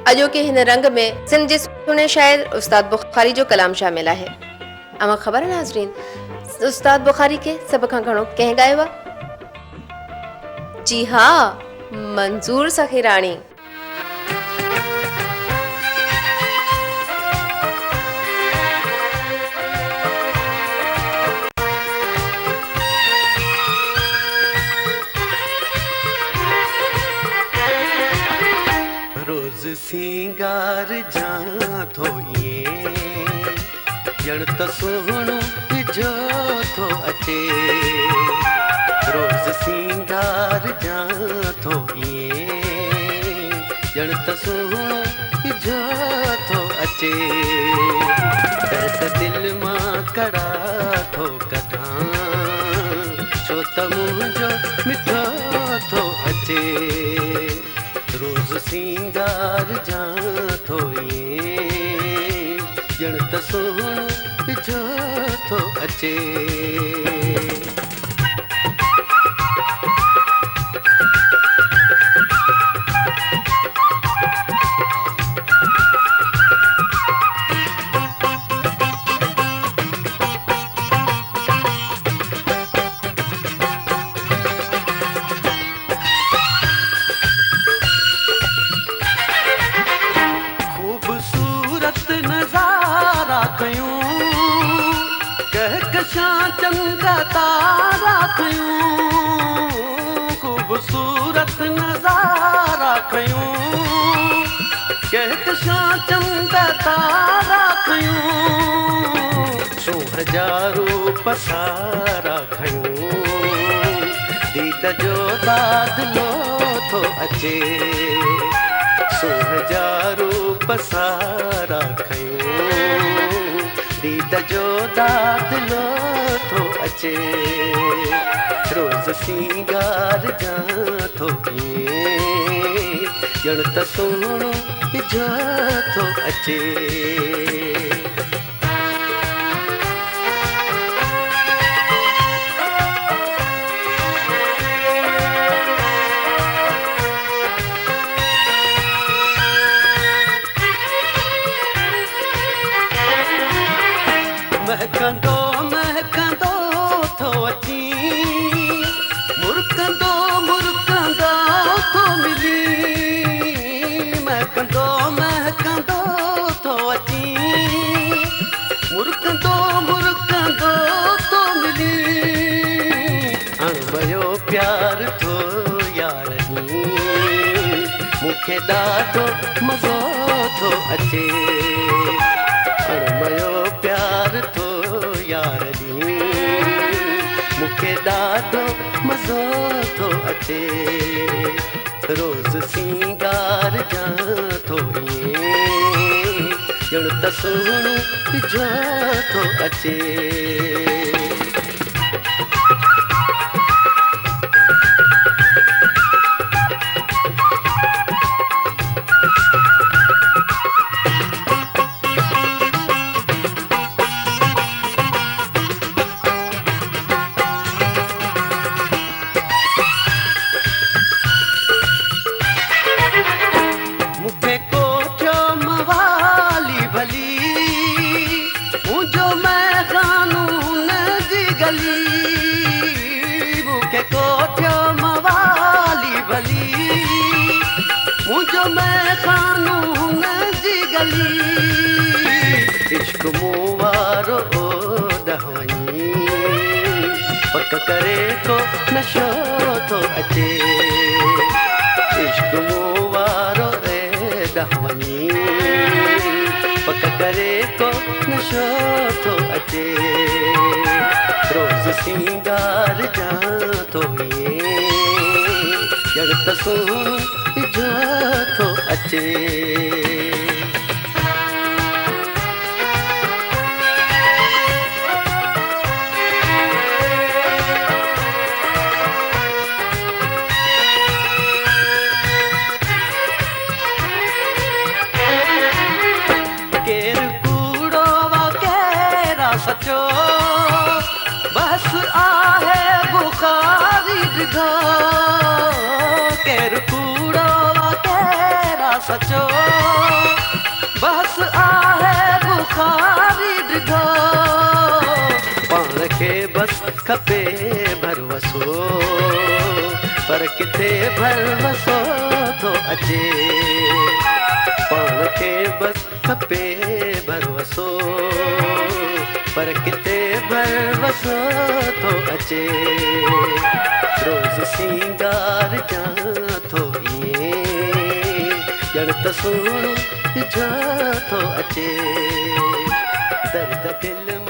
अजो के हिन रंग में सिंध जे सुने शायर उस्ताद बुखारी जो कलाम शामिल है। अमा ख़बर है नाज़रीन, उस्ताद बुखारी के सब खां घणो कंहिं ॻायो आहे? जी हाँ, मंजूर सखीराणी। रोज सिंगार जा थो ये जण त सुहिणो जो थो अचे। रोज सिंगार जा थो ये जण त सुहिणो जो थो अचे। दर्द दिल मां कड़ा थो कढां छो त मुंहिंजो मिठो थो अचे। रोज सिंगार जा थो ये जण त सुहिणो जो थो अचे। चंगा तारा कयूं खूबसूरत नज़ारा कयूं कहकशां चंगा तारा कयूं सो हजारों पसारा खयूं दीद जो दादलो थो अचे। सो हजारों पसारा खयूं दीद जो दादलो थो अचे। रोज सिंगार जा थो ये जण त सुहिणो जो थो अचे। महकंदो महकंदो थो अची मुरकंदो मुरकंदो थो मिली। महकंदो महकंदो थो अची मुरकंदो मुरकंदो थो मिली। अणबयो प्यार थो यारनी मूंखे ॾाढो मज़ो थो अचे। अणबयो प्यार थो यारनी मूंखे ॾाढो मज़ो थो अचे। रोज़ सिंगार जा थो ये ॼण त सुहिणो जो थो अचे। इश्क मूं वारो ॾहवनी पक करे को नशो थो अचे। इश्क मूं वारो ॾहवनी पक करे को नशो थो अचे। रोज़ सिंगार जा थो ये ॼण त सुहिणो जो थो अचे। सचो बस आहे बुखारी ॾिघो केरु कूड़ो केरा सचो बस आहे बुखारी डिघो पाण खे बस खपे भरवसो पर किथे भरवसो थो अचे पाण खे बस खपे भरवसो पर किथे भरवसो थो अचे रोज़ सिंगार जां थो इएं ॼण त सुहिणो थो अचे दर्द दिल